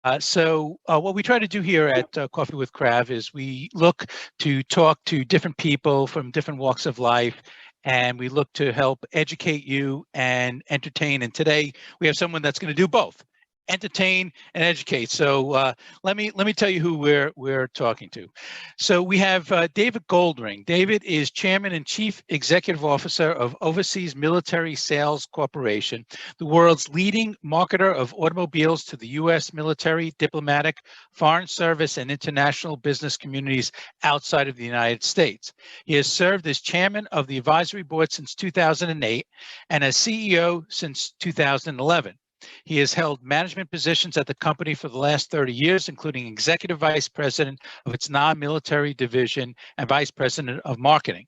What we try to do here at Coffee with Krav is we look to talk to different people from different walks of life, and we look to help educate you and entertain. And today we have someone that's going to do both, entertain and educate. So let me tell you who we're talking to. So we have David Goldring. David is Chairman and Chief Executive Officer of Overseas Military Sales Corporation, the world's leading marketer of automobiles to the U.S. military, diplomatic, foreign service, and international business communities outside of the United States. He has served as chairman of the advisory board since 2008 and as CEO since 2011. He has held management positions at the company for the last 30 years, including executive vice president of its non-military division and vice president of marketing.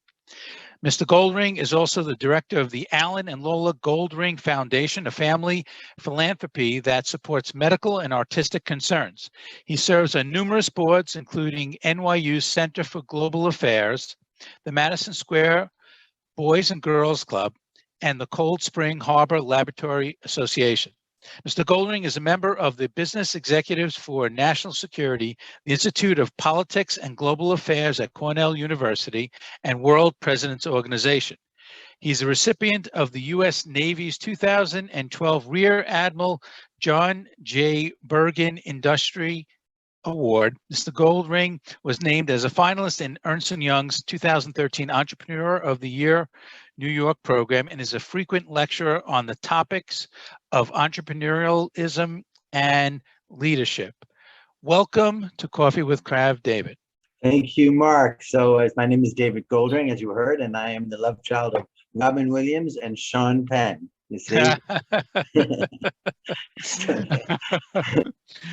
Mr. Goldring is also the director of the Alan and Lola Goldring Foundation, a family philanthropy that supports medical and artistic concerns. He serves on numerous boards, including NYU's Center for Global Affairs, the Madison Square Boys and Girls Club, and the Cold Spring Harbor Laboratory Association. Mr. Goldring is a member of the Business Executives for National Security, the Institute of Politics and Global Affairs at Cornell University, and World Presidents Organization. He's a recipient of the U.S. Navy's 2012 Rear Admiral John J. Bergen Industry Award. Mr. Goldring was named as a finalist in Ernst & Young's 2013 Entrepreneur of the Year New York program and is a frequent lecturer on the topics of entrepreneurialism and leadership. Welcome to Coffee with Krav, David. Thank you, Mark. So my name is David Goldring, as you heard, and I am the love child of Robin Williams and Sean Penn. You see? I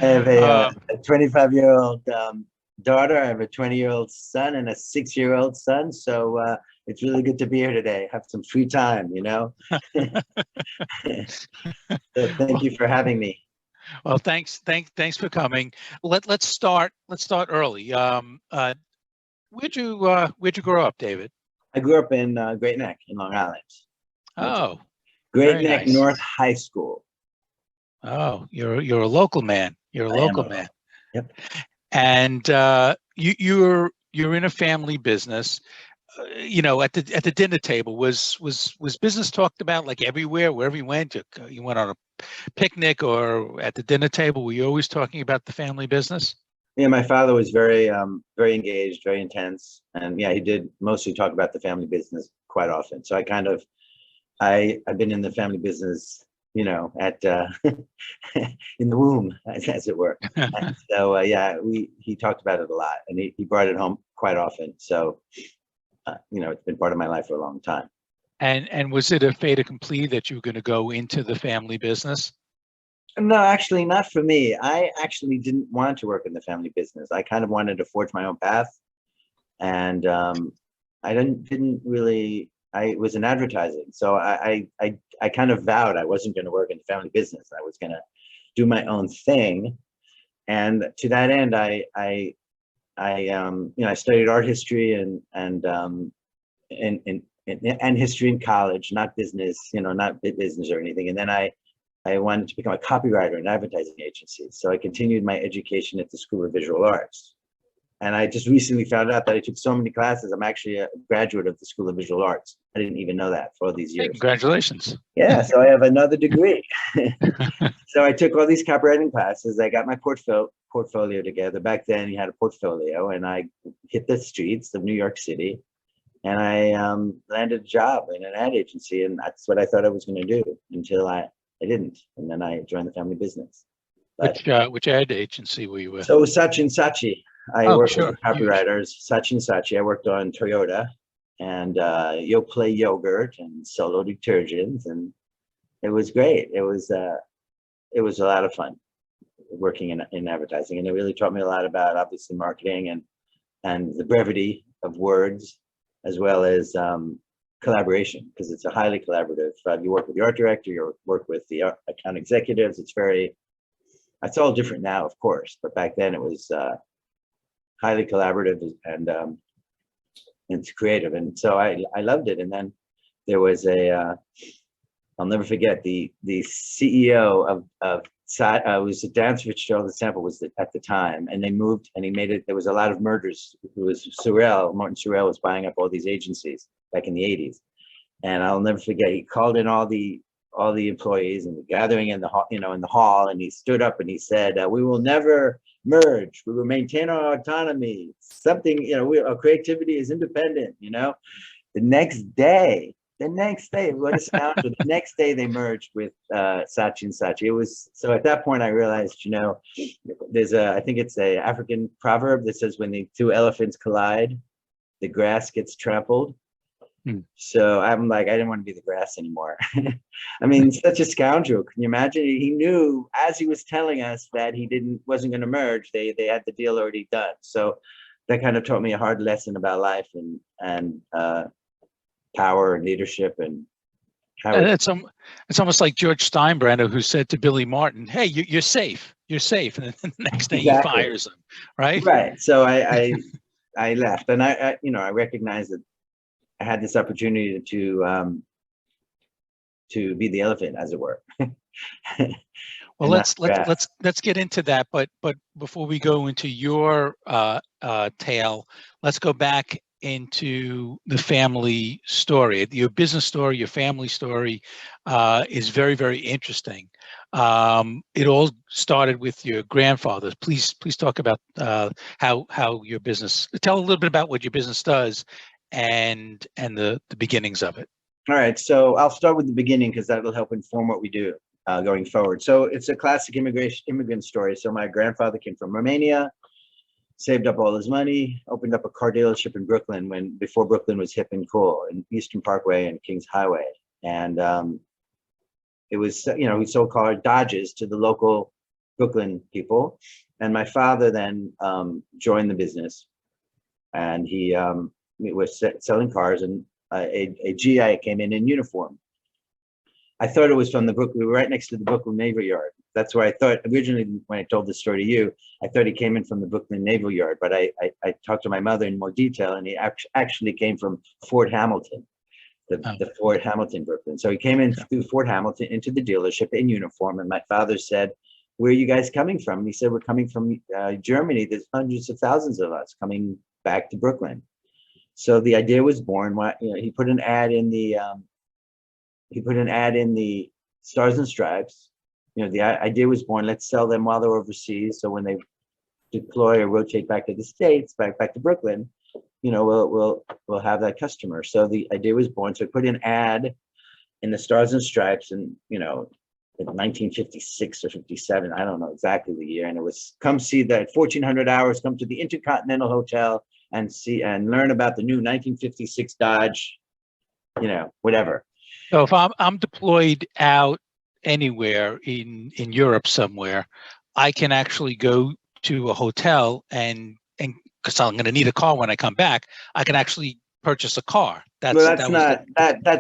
have a 25-year-old daughter. I have a 20-year-old son and a 6-year-old son. So it's really good to be here today. Have some free time, you know? So thank you for having me. Well, thanks for coming. Let's start early. Where'd you grow up, David? I grew up in Great Neck in Long Island. Oh, Great Neck nice. North High School. Oh, you're a local man. You're a local man. Yep. And you're in a family business. You know, at the dinner table, was business talked about like everywhere, wherever you went? You went on a picnic or at the dinner table? Were you always talking about the family business? Yeah, my father was very engaged, very intense, and yeah, he did mostly talk about the family business quite often. So I've been in the family business, you know, at in the womb, as it were. And so yeah, he talked about it a lot, and he brought it home quite often. So you know, it's been part of my life for a long time. And was it a fait accompli that you were going to go into the family business? No, actually, not for me. I actually didn't want to work in the family business. I kind of wanted to forge my own path, and I didn't really. I was in advertising, so I kind of vowed I wasn't going to work in the family business. I was going to do my own thing, and to that end, I you know, I studied art history and history in college, not business, you know, not business or anything. And then I wanted to become a copywriter in advertising agencies. So I continued my education at the School of Visual Arts. And I just recently found out that I took so many classes. I'm actually a graduate of the School of Visual Arts. I didn't even know that for all these years. Hey, congratulations. Yeah, so I have another degree. So I took all these copywriting classes. I got my portfolio together. Back then you had a portfolio, and I hit the streets of New York City, and I landed a job in an ad agency, and that's what I thought I was going to do until I didn't, and then I joined the family business. But, which ad agency were you with? So Saatchi & Saatchi. I worked with the copywriters. Huge. Saatchi & Saatchi. I worked on Toyota and Yoplait yogurt and Solo detergents, and it was great. It was a lot of fun working in advertising, and it really taught me a lot about obviously marketing and the brevity of words, as well as collaboration, because it's a highly collaborative. You work with the art director, you work with the account executives. It's all different now, of course, but back then it was highly collaborative and it's creative, and so I loved it. And then there was a I'll never forget the CEO of was Dan Fitzgerald. The sample was at the time, and they moved, and he made it. There was a lot of mergers. It was Martin Sorrell was buying up all these agencies back in the 80s, and I'll never forget. He called in all the employees and the gathering in the hall, in the hall, and he stood up and he said, "We will never merge. We will maintain our autonomy. Something, our creativity is independent." The next day, what a scoundrel. The next day they merged with Saatchi and Saatchi. It was, so at that point I realized, there's I think it's a African proverb that says when the two elephants collide, the grass gets trampled. So I'm like, I didn't want to be the grass anymore. I mean, such a scoundrel. Can you imagine? He knew, as he was telling us, that he wasn't going to merge. They had the deal already done. So that kind of taught me a hard lesson about life and power and leadership and how it's almost like George Steinbrenner, who said to Billy Martin, "Hey, you're safe. You're safe." And then the next day he fires him, right? Right. So I left, and I recognized that I had this opportunity to be the elephant, as it were. Well, let's get into that, but before we go into your tale, let's go back into the family story. Your business story, your family story is very, very interesting. It all started with your grandfather. Please talk about how your business. Tell a little bit about what your business does and the beginnings of it. All right, so I'll start with the beginning because that will help inform what we do going forward. So it's a classic immigrant story. So my grandfather came from Romania, saved up all his money, opened up a car dealership in Brooklyn before Brooklyn was hip and cool, in Eastern Parkway and Kings Highway. And it was, he sold car Dodges to the local Brooklyn people. And my father then joined the business, and he was selling cars, and a GI came in uniform. I thought it was from we were right next to the Brooklyn Naval Yard. That's where I thought originally, when I told this story to you, I thought he came in from the Brooklyn Naval Yard, but I talked to my mother in more detail, and he actually came from Fort Hamilton, the Fort Hamilton, Brooklyn. So he came in through Fort Hamilton into the dealership in uniform, and my father said, "Where are you guys coming from?" And he said, "We're coming from Germany. There's hundreds of thousands of us coming back to Brooklyn." So the idea was born. He put an ad in the Stars and Stripes. The idea was born. Let's sell them while they're overseas, so when they deploy or rotate back to the States, back to Brooklyn, we'll have that customer. So the idea was born. So I put an ad in the Stars and Stripes, and in 1956 or 57, I don't know exactly the year, and it was, "Come see that 1,400 hours. Come to the Intercontinental Hotel and see and learn about the new 1956 Dodge, whatever." So if I'm deployed out anywhere in Europe somewhere, I can actually go to a hotel and because I'm going to need a car when I come back, I can actually purchase a car. That's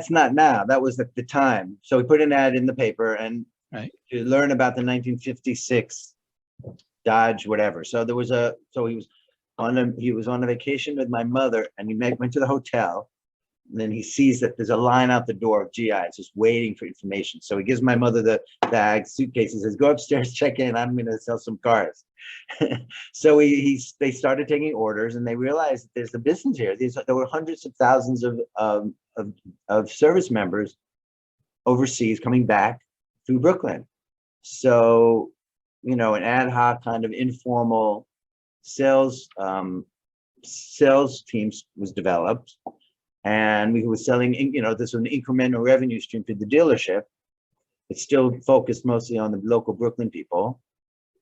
not now. That was at the time. So we put an ad in the paper and to learn about the 1956 Dodge, whatever. So he was on a vacation with my mother, and he went to the hotel. And then he sees that there's a line out the door of GIs just waiting for information. So he gives my mother the bag, suitcase, and says, "Go upstairs, check in. I'm going to sell some cars." So they started taking orders, and they realized that there's a business here. There were hundreds of thousands of service members overseas coming back through Brooklyn. So, an ad hoc kind of informal sales teams was developed. And we were selling, this was an incremental revenue stream to the dealership. It's still focused mostly on the local Brooklyn people.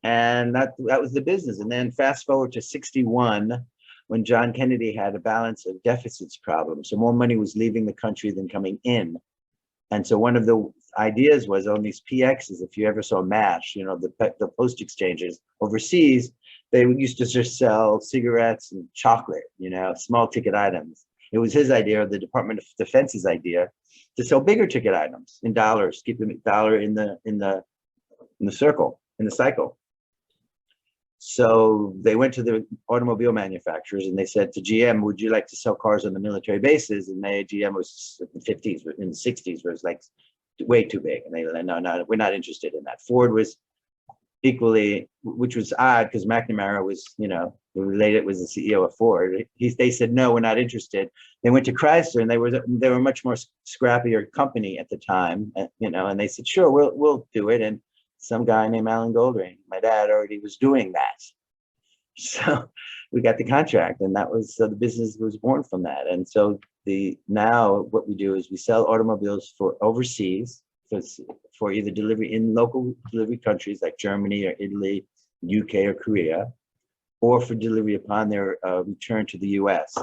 And that was the business. And then fast forward to 61, when John Kennedy had a balance of deficits problem. So more money was leaving the country than coming in. And so one of the ideas was on these PXs, if you ever saw MASH, the post exchanges overseas, they used to just sell cigarettes and chocolate, small ticket items. It was his idea, or the Department of Defense's idea, to sell bigger ticket items in dollars, keep them dollar in the circle, in the cycle. So they went to the automobile manufacturers and they said to GM, "Would you like to sell cars on the military bases?" And GM was in the 50s, in the 60s, where it was like way too big. And they said, no, we're not interested in that. Ford was equally, which was odd because McNamara was, related, was the CEO of Ford. They said, no, we're not interested. They went to Chrysler, and they were a much more scrappier company at the time, and they said, sure, we'll do it. And some guy named Alan Goldring, my dad, already was doing that. So we got the contract, and so the business was born from that. And so now what we do is we sell automobiles for overseas, for either delivery in local delivery countries like Germany or Italy, UK or Korea, or for delivery upon their return to the US.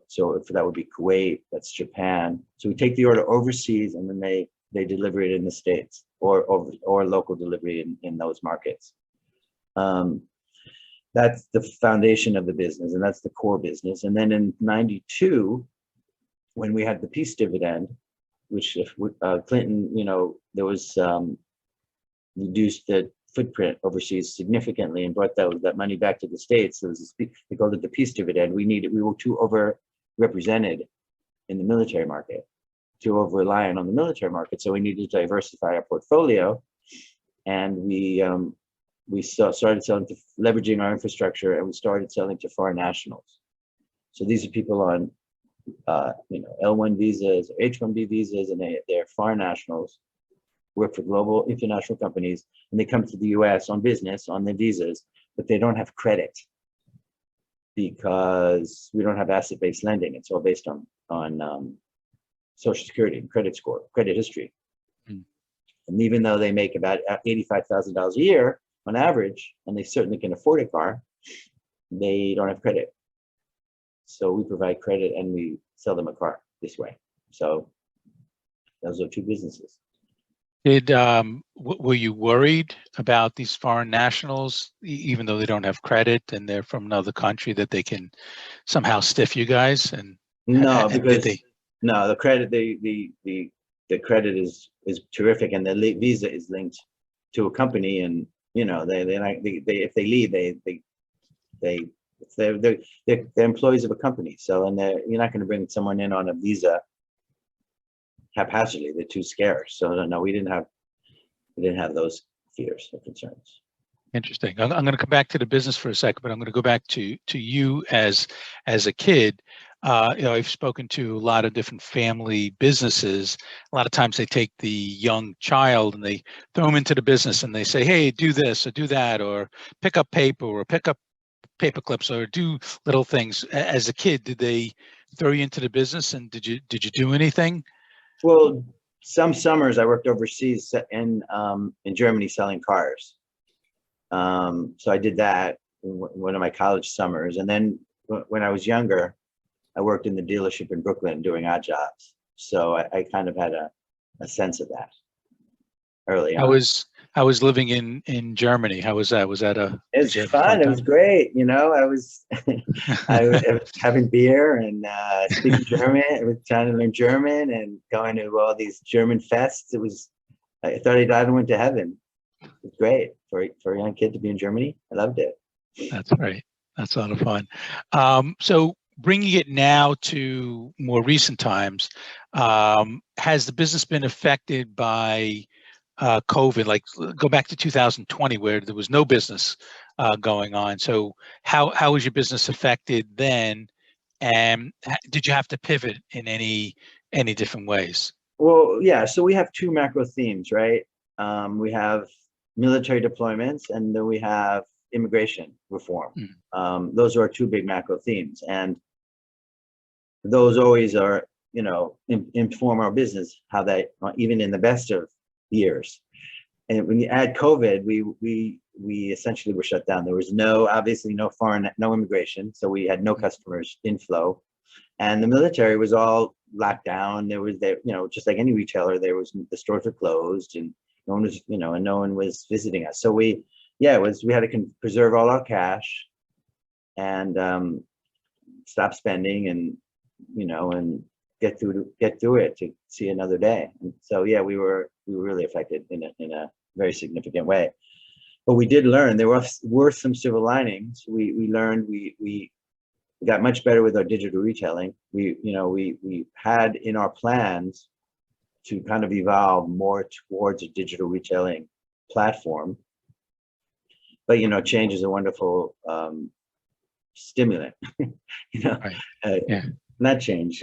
So if that would be Kuwait, that's Japan. So we take the order overseas, and then they deliver it in the States, or local delivery in those markets. That's the foundation of the business, and that's the core business. And then in '92, when we had the peace dividend, which Clinton, there was reduced the footprint overseas significantly and brought that money back to the States. There was they called it the peace dividend. We were too overrepresented in the military market, too over reliant on the military market. So we needed to diversify our portfolio, and we started leveraging our infrastructure, and we started selling to foreign nationals. So these are people on L1 visas, or H1B visas, and they're foreign nationals, work for global international companies, and they come to the US on business, on their visas, but they don't have credit because we don't have asset-based lending. It's all based on Social Security and credit score, credit history. Mm. And even though they make about $85,000 a year on average, and they certainly can afford a car, they don't have credit. So we provide credit, and we sell them a car this way. So those are two businesses. Were you worried about these foreign nationals, even though they don't have credit and they're from another country, that they can somehow stiff you guys? No, because the credit, the credit is terrific, and the visa is linked to a company, and if they leave, they're employees of a company. So, and you're not going to bring someone in on a visa haphazardly. They're too scarce. So no, we didn't have those fears or concerns. Interesting. I'm going to come back to the business for a second, but I'm going to go back to you as a kid. I've spoken to a lot of different family businesses. A lot of times they take the young child and they throw them into the business, and they say, hey, do this or do that, or pick up paper, or pick up paper clips, or do little things. As a kid, did they throw you into the business, and did you do anything? Well, some summers I worked overseas in Germany selling cars. So I did that in one of my college summers. And then when I was younger, I worked in the dealership in Brooklyn doing odd jobs. So I kind of had a sense of that early on. I was living in Germany. How was that? Was that It was fun. It was great. I was having beer and speaking German. I was trying to learn German and going to all these German fests. I thought I died and went to heaven. It was great for a young kid to be in Germany. I loved it. That's great. That's a lot of fun. So bringing it now to more recent times, has the business been affected by COVID? Like, go back to 2020, where there was no business going on. So how was your business affected then? And did you have to pivot in any different ways? Well, yeah. So we have two macro themes, right? We have military deployments, and then we have immigration reform. Those are our two big macro themes, and those always are, inform our business, how they, even in the best of years. And when you add COVID, we essentially were shut down. There was obviously no immigration, so we had no customers inflow, and the military was all locked down. There was just like any retailer, the stores were closed, and no one was, and no one was visiting us. So we had to preserve all our cash and stop spending, and and get through it to see another day. And so yeah, we were really affected in a very significant way. But we did learn. There were some silver linings. We learned. We got much better with our digital retailing. We had in our plans to kind of evolve more towards a digital retailing platform. But change is a wonderful stimulant. Right. uh, Yeah. not change.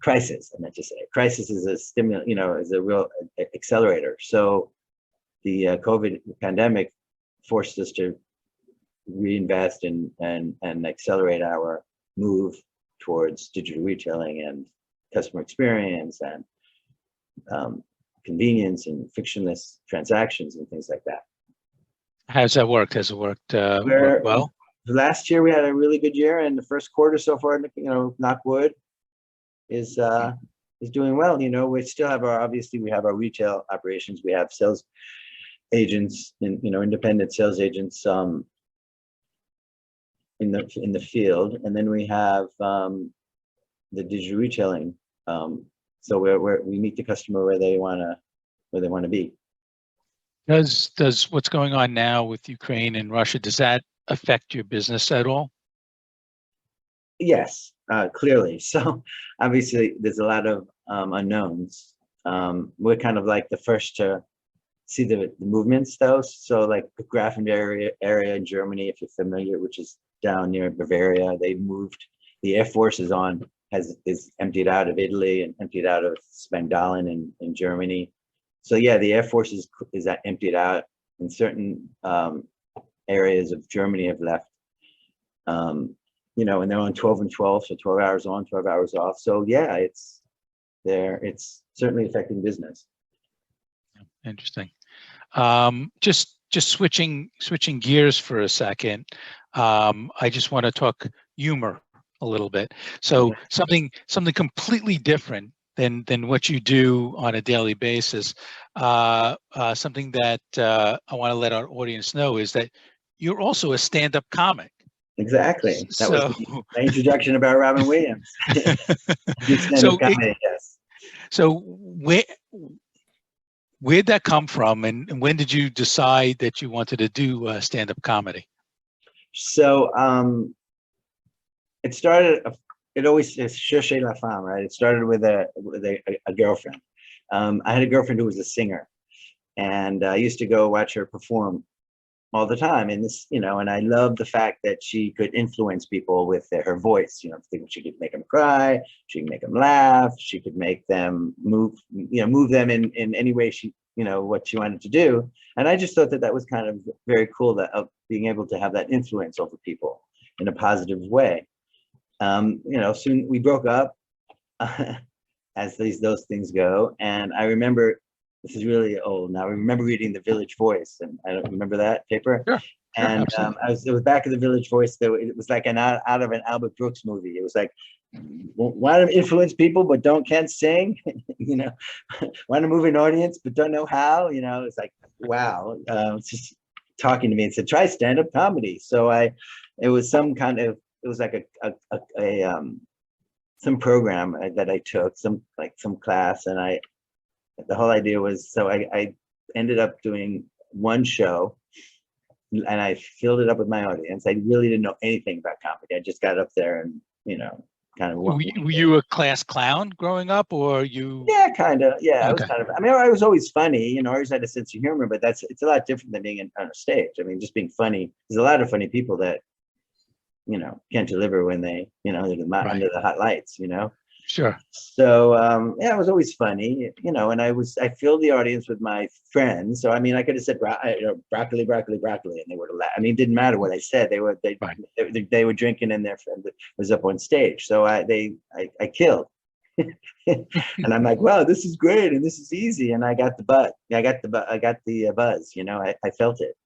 Crisis. I meant to say, crisis is a stimulant. Is a real accelerator. So the COVID pandemic forced us to reinvest and accelerate our move towards digital retailing and customer experience and convenience and frictionless transactions and things like that. How's that worked? Has it worked well? Last year we had a really good year, and the first quarter so far, knock wood, is doing well. We still have obviously we have our retail operations. We have sales agents and independent sales agents in the field, and then we have the digital retailing. So we meet the customer where they want to be. Does what's going on now with Ukraine and Russia, does that affect your business at all? Yes, clearly. So obviously there's a lot of unknowns. We're kind of like the first to see the movements though. So like the Krav area in Germany, if you're familiar, which is down near Bavaria, they moved, the Air Force is emptied out of Italy and emptied out of Spangdahlem in Germany. So yeah, the Air Force is emptied out, and certain areas of Germany have left. And they're on 12 and 12, so 12 hours on, 12 hours off. So yeah, it's certainly affecting business. Interesting. Just switching gears for a second. I just want to talk humor a little bit. So something completely different than what you do on a daily basis. Something that I want to let our audience know is that you're also a stand-up comic. Exactly. That was my introduction about Robin Williams. So comedy, yes. So where'd that come from, and when did you decide that you wanted to do stand-up comedy? So it started. It always is chercher la femme, right? It started with a girlfriend. I had a girlfriend who was a singer, and I used to go watch her perform all the time. And this, and I loved the fact that she could influence people with her voice. She could make them cry, she could make them laugh, she could make them move them in any way what she wanted to do. And I just thought that was kind of very cool, that of being able to have that influence over people in a positive way. Soon we broke up, as those things go. And I remember, this is really old now, I remember reading The Village Voice, and I don't remember that paper. Sure, and it was back in The Village Voice, though. It was like out of an Albert Brooks movie. It was like, want to influence people but can't sing, want to move an audience but don't know how. It's like, wow. It's just talking to me and said, try stand-up comedy. So it was some program that I took, some class, and the whole idea was, so I ended up doing one show, and I filled it up with my audience. I really didn't know anything about comedy. I just got up there and kind of. Were you a class clown growing up, or you? Yeah, kind of. Yeah, okay. I was always funny. I always had a sense of humor, but it's a lot different than being on a stage. I mean, just being funny. There's a lot of funny people that can't deliver when they they're under the hot lights. Sure. So it was always funny, and I filled the audience with my friends. So I mean, I could have said broccoli, broccoli, broccoli, and they would have laughed. I mean, it didn't matter what I said. They were drinking, and their friend was up on stage. So I killed, and I'm like, wow, this is great, and this is easy, and I got the buzz. I got the buzz. I felt it.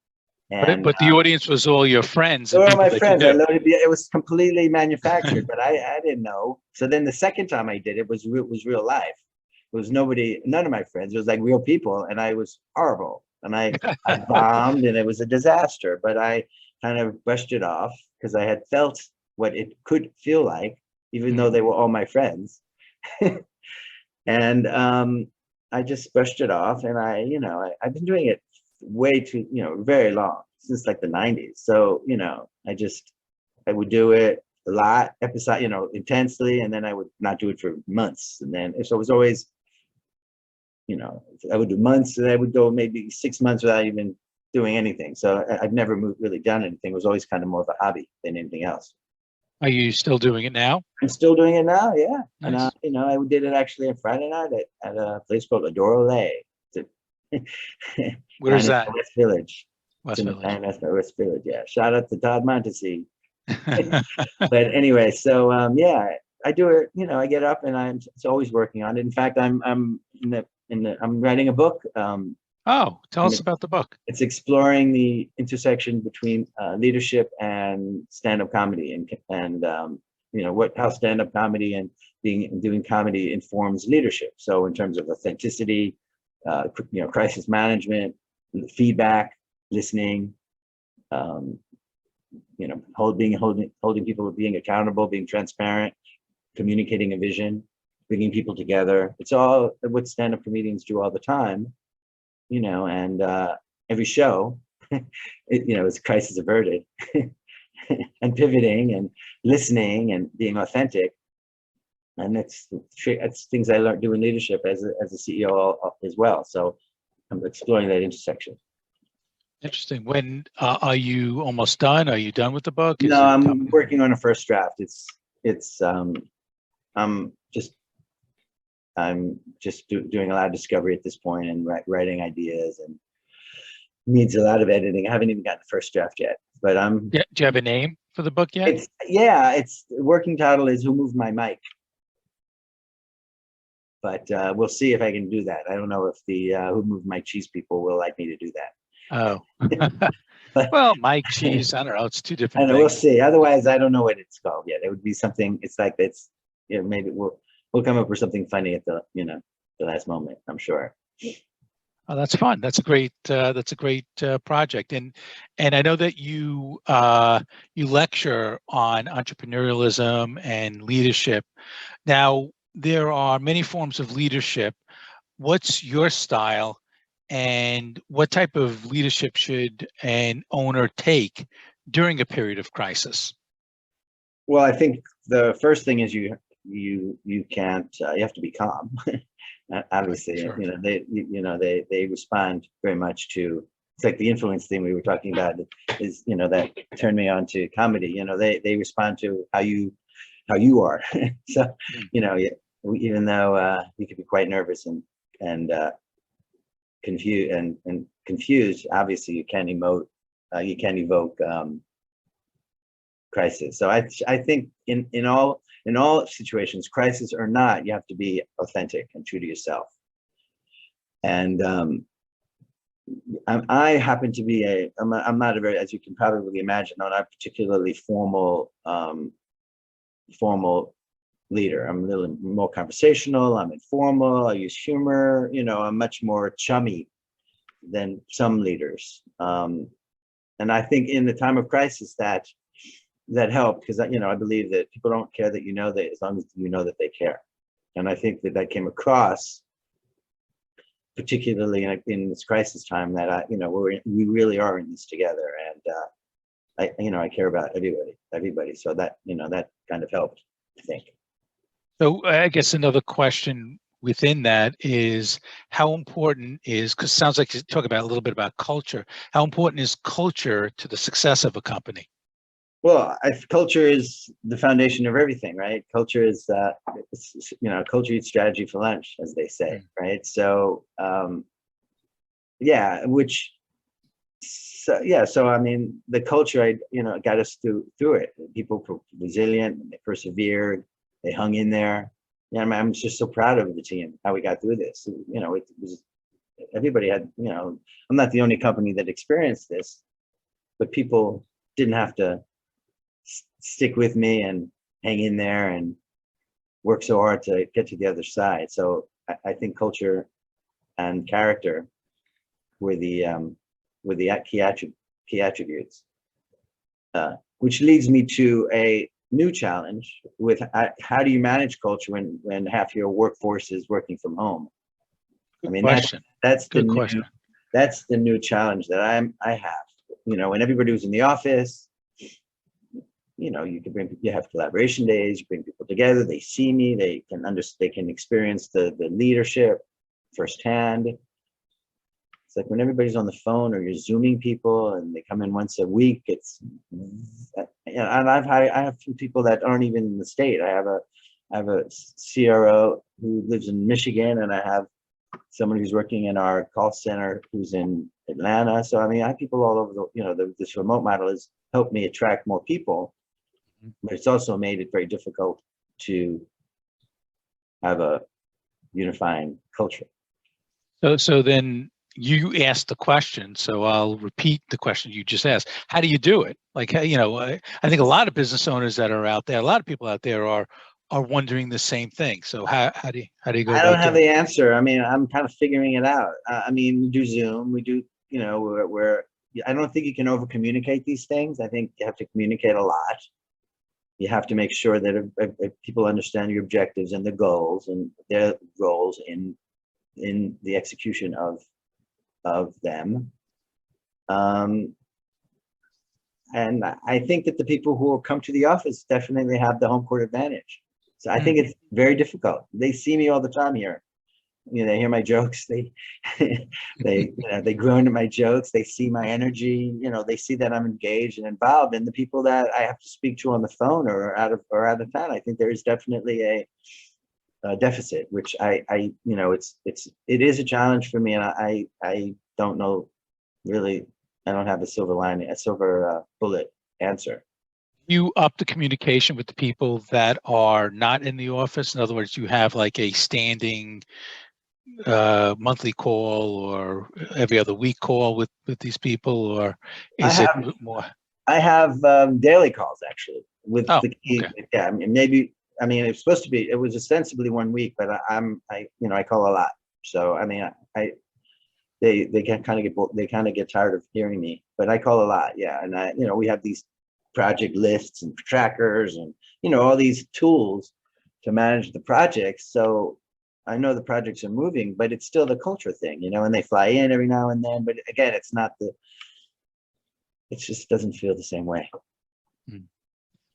And, but the audience was all your friends. They were all my friends. It was completely manufactured, but I didn't know. So then the second time I did it was real life. It was none of my friends. It was like real people, and I was horrible. And I bombed, and it was a disaster. But I kind of brushed it off because I had felt what it could feel like, even though they were all my friends. And I just brushed it off, and I've been doing it way too, very long, since like the 90s. So, I would do it. a lot, episode, intensely, and then I would not do it for months. And then, so it was always, I would do months, and I would go maybe 6 months without even doing anything. So I've never really done anything. It was always kind of more of a hobby than anything else. Are you still doing it now? I'm still doing it now, yeah. Nice. And I did it actually on Friday night at a place called Adore. Where's that? West Village. West Village. West Village, yeah. Shout out to Todd Montesi. But anyway, so yeah, I do it. I get up and I'm always working on it. In fact, I'm I'm writing a book. Oh, tell us about the book. It's exploring the intersection between leadership and stand-up comedy, and how stand-up comedy and doing comedy informs leadership. So in terms of authenticity, crisis management, feedback, listening, holding people, being accountable, being transparent, communicating a vision, bringing people together. It's all what stand-up comedians do all the time, and every show, is crisis averted and pivoting and listening and being authentic. And that's things I learned doing leadership as a CEO as well. So I'm exploring that intersection. Interesting. When are you almost done? Are you done with the book? No, I'm working on a first draft. I'm just doing a lot of discovery at this point and writing ideas, and needs a lot of editing. I haven't even gotten the first draft yet, but do you have a name for the book yet? It's working title is Who Moved My Mic? But we'll see if I can do that. I don't know if the Who Moved My Cheese people will like me to do that. Oh, well, Mike Cheese, I don't know. It's two different things. We'll see. Otherwise, I don't know what it's called yet. It would be something. It's like maybe we'll come up with something funny at the last moment, I'm sure. Oh, that's fun. That's a great project. And I know that you lecture on entrepreneurialism and leadership. Now, there are many forms of leadership. What's your style, and what type of leadership should an owner take during a period of crisis? Well, I think the first thing is you can't, you have to be calm. Obviously, sure. They respond very much to, it's like the influence thing we were talking about is, that turned me on to comedy. They respond to how you are. So, even though you could be quite nervous and confused, obviously you can evoke crisis. So I think in all situations, crisis or not, you have to be authentic and true to yourself. And I happen to be I'm not a very, as you can probably imagine, not a particularly formal leader. I'm a little more conversational. I'm informal. I use humor. I'm much more chummy than some leaders. And I think in the time of crisis that helped, because I believe that people don't care that that, as long as you know that they care. And I think that came across, particularly in this crisis time, that we really are in this together, and I care about everybody. So that that kind of helped, I think. So I guess another question within that is, how important is, because it sounds like you talk about a little bit about culture, how important is culture to the success of a company? Well, culture is the foundation of everything, right? Culture is, culture eats strategy for lunch, as they say, right? So, so I mean, the culture, got us through it. People were resilient, they persevered, they hung in there. I'm just so proud of the team, how we got through this. It was, everybody had, I'm not the only company that experienced this, but people didn't have to stick with me and hang in there and work so hard to get to the other side. So I think culture and character were the key attributes, which leads me to a new challenge with how do you manage culture when half your workforce is working from home? Good question. That's the new challenge that I have. When everybody was in the office, you can you have collaboration days, you bring people together, they see me, they can they can experience the leadership firsthand. It's like when everybody's on the phone or you're Zooming people and they come in once a week, it's, and I have some people that aren't even in the state. I have a CRO who lives in Michigan, and I have someone who's working in our call center who's in Atlanta. So, I mean, I have people all over this remote model has helped me attract more people, but it's also made it very difficult to have a unifying culture. So then you asked the question, so I'll repeat the question you just asked. How do you do it? Like, I think a lot of business owners that are out there, a lot of people out there are wondering the same thing. So how do you go I about don't have doing the answer. I mean, I'm kind of figuring it out. I mean, we do Zoom, we do, where I don't think you can over communicate these things. I think you have to communicate a lot. You have to make sure that if people understand your objectives and the goals and their roles in the execution of them. And I think that the people who will come to the office definitely have the home court advantage. So I think it's very difficult. They see me all the time here. They hear my jokes. They they groan at my jokes. They see my energy. They see that I'm engaged and involved. And the people that I have to speak to on the phone or out of town, I think there is definitely a deficit, which it is a challenge for me, and I don't know really. I don't have a silver bullet answer. You up the communication with the people that are not in the office? In other words, you have like a standing monthly call or every other week call with these people, or is it more? I have daily calls actually with the key. Okay. Yeah, I mean, maybe. I mean, it's supposed to be. It was ostensibly 1 week, but I call a lot. So I mean, they can kind of get tired of hearing me, but I call a lot. Yeah, and we have these project lists and trackers and all these tools to manage the projects. So I know the projects are moving, but it's still the culture thing, and they fly in every now and then. But again, it just doesn't feel the same way.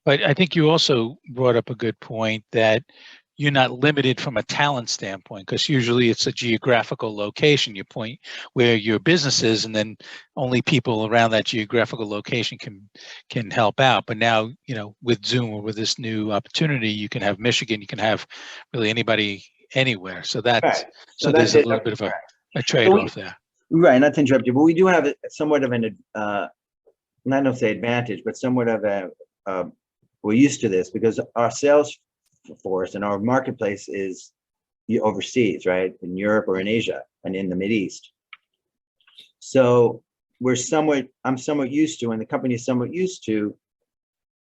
But I think you also brought up a good point that you're not limited from a talent standpoint, because usually it's a geographical location you point where your business is, and then only people around that geographical location can help out. But now, with Zoom or with this new opportunity, you can have Michigan, you can have really anybody anywhere. So Right. So there's a little bit of a trade-off there. Right, not to interrupt you, but we do have somewhat of an not to say advantage, but somewhat of we're used to this because our sales force and our marketplace is overseas, right? In Europe or in Asia and in the Mideast. So I'm somewhat used to, and the company is somewhat used to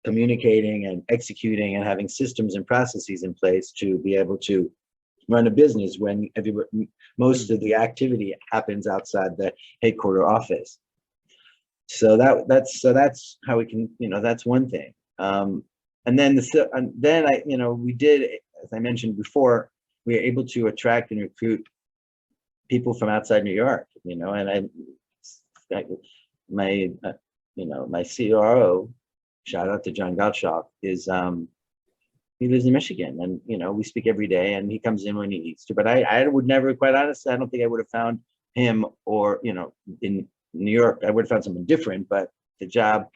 communicating and executing and having systems and processes in place to be able to run a business when most of the activity happens outside the headquarter office. So that's how we can, that's one thing. And then we did, as I mentioned before, we were able to attract and recruit people from outside New York, and my CRO, shout out to John Gottschalk, is he lives in Michigan, and we speak every day, and he comes in when he needs to. But I would never, quite honestly, I don't think I would have found him or in New York. I would have found someone different, but the job,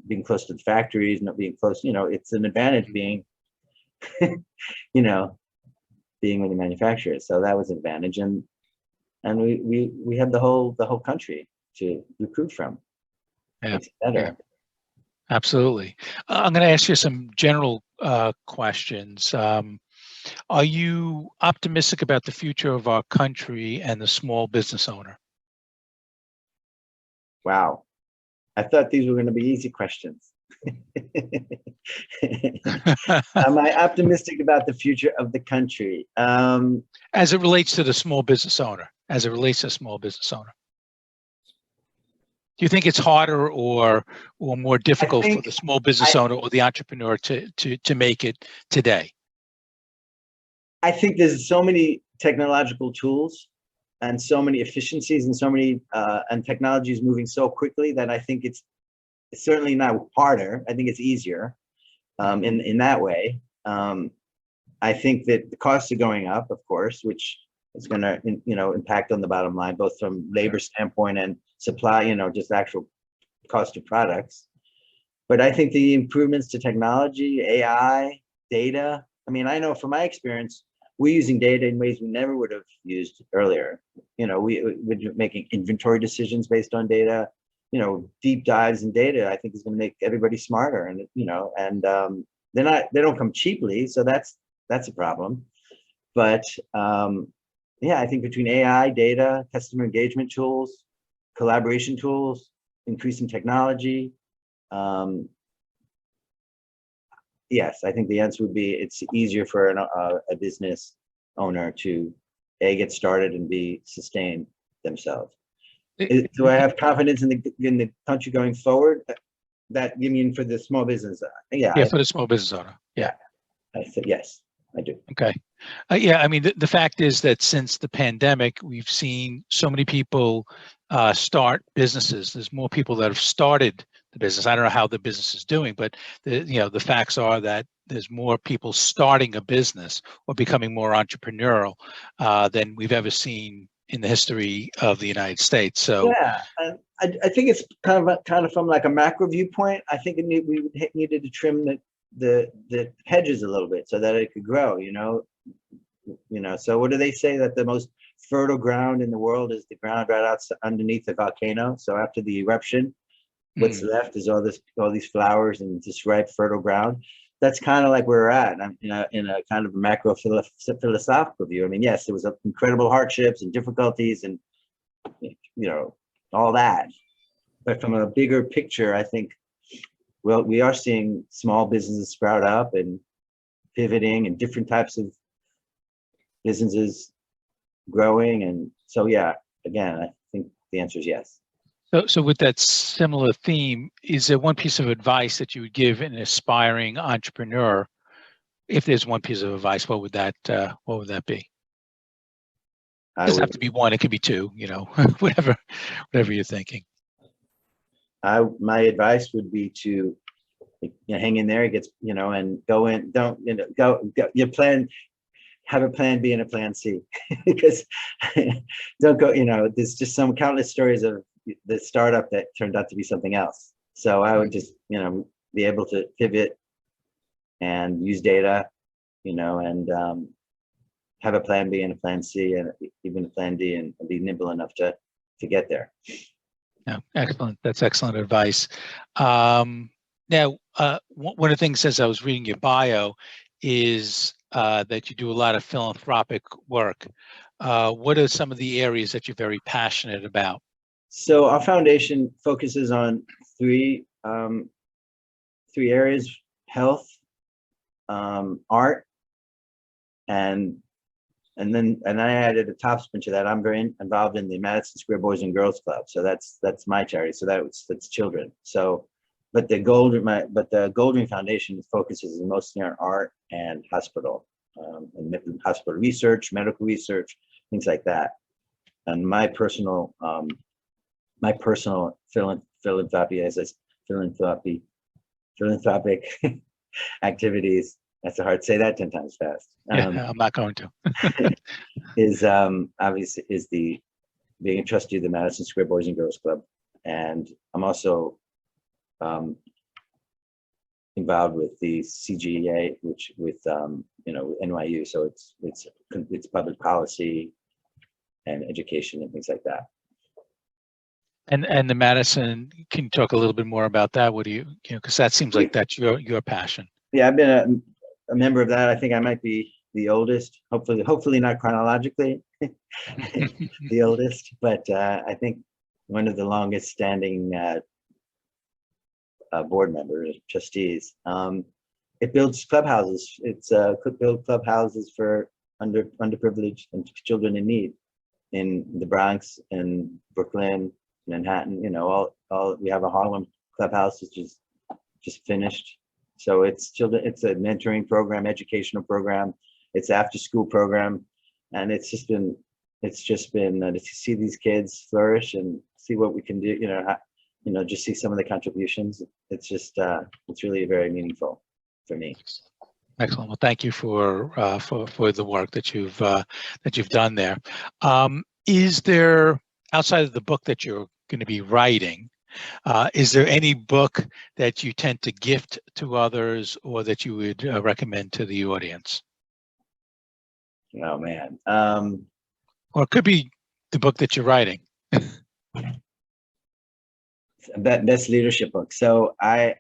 being close to the factories, not being close, it's an advantage being, being with the manufacturers. So that was an advantage, and we had the whole country to recruit from. Yeah, it's better. Yeah. Absolutely. I'm going to ask you some general questions. Are you optimistic about the future of our country and the small business owner? Wow. I thought these were going to be easy questions. Am I optimistic about the future of the country? As it relates to the small business owner, Do you think it's harder or more difficult for the small business owner or the entrepreneur to make it today? I think there's so many technological tools and so many efficiencies and so many and technology is moving so quickly that I think It's certainly not harder. I think it's easier in that way. I think that the costs are going up, of course, which is going to, impact on the bottom line, both from labor standpoint and supply, just actual cost of products. But I think the improvements to technology, AI, data, I mean, I know from my experience, we're using data in ways we never would have used earlier. We're making inventory decisions based on data, deep dives in data, I think is going to make everybody smarter. And, they don't come cheaply. So that's a problem. But I think between AI, data, customer engagement tools, collaboration tools, increasing technology, yes, I think the answer would be it's easier for a business owner to A, get started, and B, sustain themselves. Do I have confidence in the country going forward? That you mean for the small business? Yeah, for the small business owner. Yeah. I said yes, I do. Okay. I mean, the fact is that since the pandemic, we've seen so many people start businesses. There's more people that have started the business. I don't know how the business is doing, but the facts are that there's more people starting a business or becoming more entrepreneurial than we've ever seen in the history of the United States. So yeah, I think it's kind of from like a macro viewpoint. I think we needed to trim the hedges a little bit so that it could grow. So what do they say, that the most fertile ground in the world is the ground right outside underneath the volcano? So after the eruption, what's left is all these flowers and just ripe fertile ground. That's kind of like where we're at in a kind of macro philosophical view. I mean, yes, there was incredible hardships and difficulties and all that, but from a bigger picture, I think we are seeing small businesses sprout up and pivoting, and different types of businesses growing. And so, yeah, again, I think the answer is yes. So with that similar theme, is there one piece of advice that you would give an aspiring entrepreneur? If there's one piece of advice, what would that be? It doesn't have to be one, it could be two, whatever you're thinking. My advice would be to hang in there. It gets, and go in, don't, go your plan, have a plan B and a plan C, because don't go, there's just some countless stories of the startup that turned out to be something else. So I would just, be able to pivot and use data, and have a plan B and a plan C and even a plan D, and be nimble enough to get there. No, excellent. That's excellent advice. Now, one of the things, as I was reading your bio, is that you do a lot of philanthropic work. What are some of the areas that you're very passionate about? So our foundation focuses on three areas: health, art, and I added a top spin to that. I'm very involved in the Madison Square Boys and Girls Club, so that's my charity. So that's children. So, but the Goldring Foundation focuses mostly on art and hospital, and hospital research, medical research, things like that. And my personal philanthropic activities. That's hard to say that 10 times fast. I'm not going to. Is obviously is the being a trustee of the Madison Square Boys and Girls Club, and I'm also involved with the CGA, which with NYU. So it's public policy and education and things like that. And the Madison, can you talk a little bit more about that? What do you because that seems like that's your passion. Yeah, I've been a member of that. I think I might be the oldest, hopefully not chronologically the oldest, but I think one of the longest standing board members, trustees. It builds clubhouses. It's build clubhouses for underprivileged and children in need in the Bronx and Brooklyn, Manhattan. All we have a Harlem clubhouse, which is just finished. So it's children. It's a mentoring program, educational program. It's after school program, and it's just been to see these kids flourish and see what we can do. just see some of the contributions. It's just, it's really very meaningful for me. Excellent. Well, thank you for the work that you've done there. Is there, outside of the book that you're going to be writing, is there any book that you tend to gift to others, or that you would recommend to the audience? Oh man. Or it could be the book that you're writing. That's leadership book. So my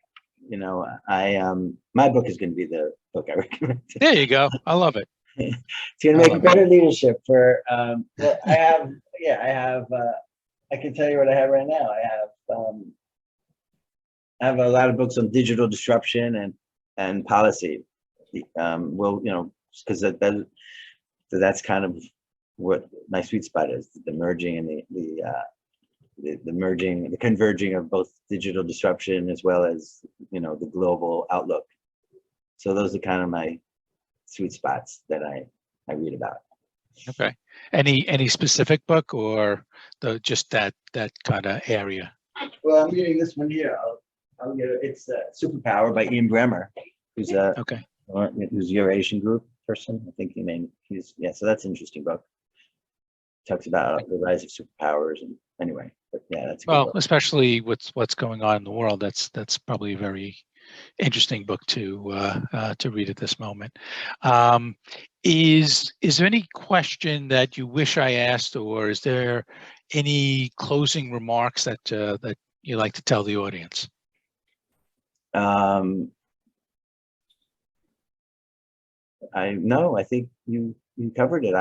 book is going to be the book I recommend. There you go. I love it. It's going to make better leadership for, well, I can tell you what I have right now. I have a lot of books on digital disruption and policy. Because that's kind of what my sweet spot is, the merging and the converging of both digital disruption as well as, the global outlook. So those are kind of my sweet spots that I read about. Okay. Any specific book, or just that kind of area? Well, I'm reading this one here. I'll get it. It's Superpower by Ian Bremmer, who's who's Eurasian group person. I think so that's an interesting book. Talks about the rise of superpowers, and anyway, but yeah, that's a good book. Especially what's going on in the world. That's probably a very interesting book to read at this moment. Is there any question that you wish I asked, or is there any closing remarks that you like to tell the audience? I think you covered it.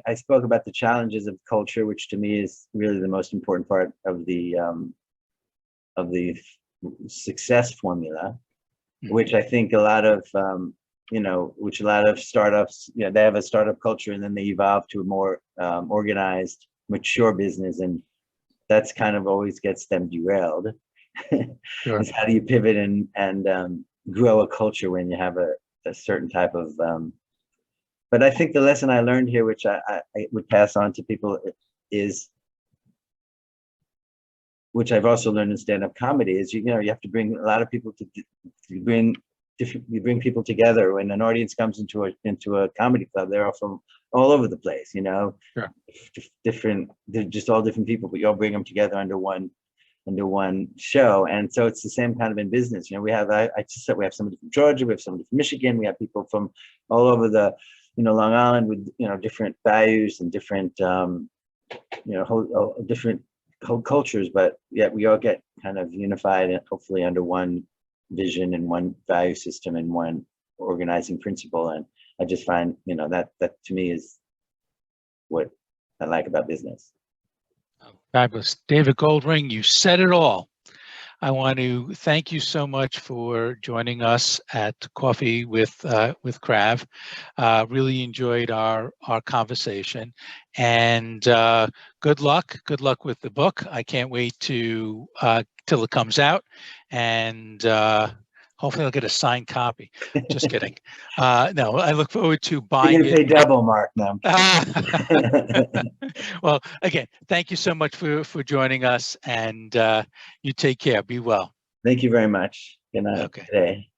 I spoke about the challenges of culture, which to me is really the most important part of the success formula, which I think a lot of startups, they have a startup culture and then they evolve to a more organized, mature business, and that's kind of always gets them derailed. Sure. It's how do you pivot and grow a culture when you have a certain type of but I think the lesson I learned here, which I would pass on to people, is, which I've also learned in stand-up comedy, is you have to bring a lot of people you bring people together. When an audience comes into a comedy club, they're all from all over the place, Sure. They're just all different people, but you all bring them together under one show. And so it's the same kind of in business. We have, I just said, we have somebody from Georgia, we have somebody from Michigan, we have people from all over the Long Island with different values and different different cultures, but yet we all get kind of unified and hopefully under one vision and one value system and one organizing principle. And I just find that to me is what I like about business. Fabulous. David Goldring, you said it all. I want to thank you so much for joining us at Coffee with Krav. Really enjoyed our conversation, and good luck with the book. I can't wait till it comes out, and hopefully I'll get a signed copy. Just kidding. No, I look forward to buying it. You're gonna pay double, Mark, now. Well, again, thank you so much for joining us, and you take care. Be well. Thank you very much. Good night. Okay. Today.